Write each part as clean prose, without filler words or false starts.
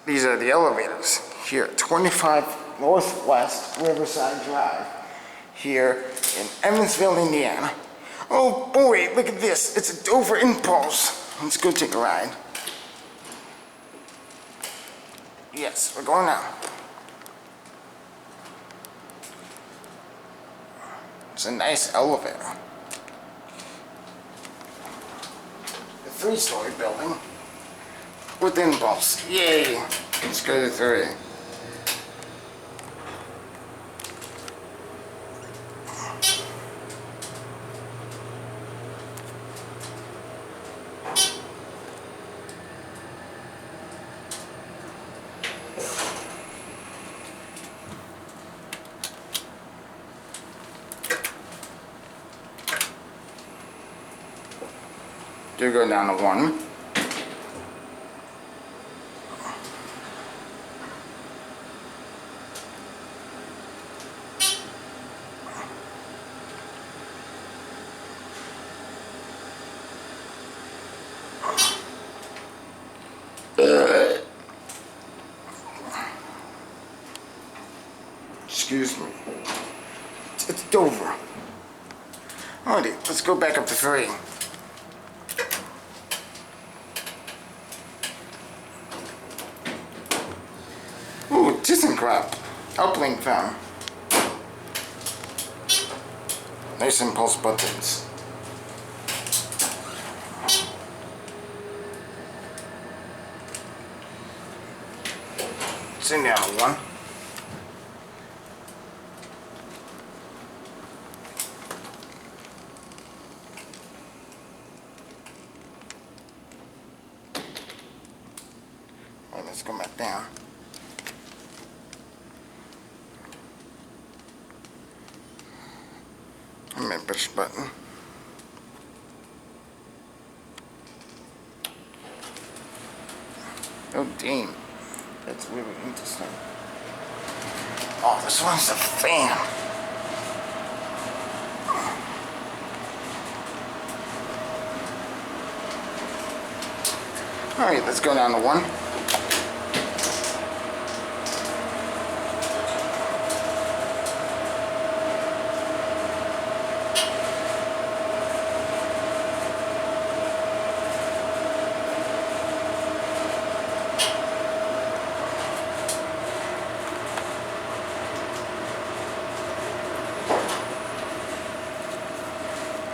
These are the elevators here at 25 Northwest Riverside Drive here in Evansville, Indiana. Oh boy, look at this. It's a Dover Impulse. Let's go take a ride. Yes, we're going now. It's a nice elevator. A 3-story building with Impulse. Yay! Let's go to 3. Do go down to 1. Excuse me. It's Dover. Alrighty, let's go back up to 3. Ooh, ThyssenKrupp. Uplink fan. Nice Impulse buttons. Send down to 1. Alright, let's go back down. I'm gonna push the button. Oh damn. That's really interesting. Oh, this one's a fan. Alright, let's go down to 1.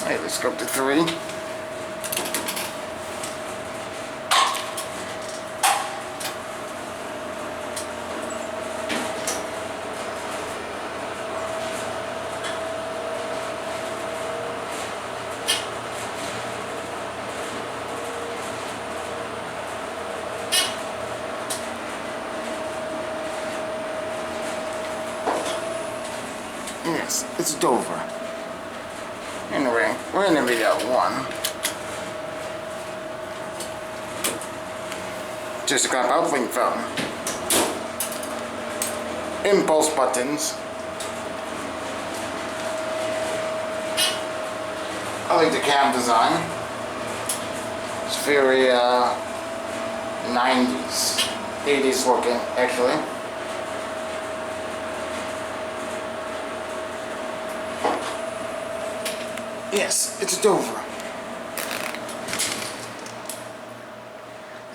Alright, let's go up to 3. Yes, it's Dover. Anyway, we're in the video 1. Just grab uplink phone. Impulse buttons. I like the cab design. It's very 90s, 80s looking actually. Yes, it's Dover.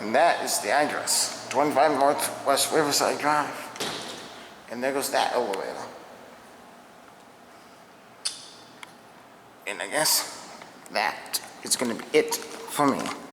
And that is the address. 25 Northwest Riverside Drive. And there goes that elevator. And I guess that is going to be it for me.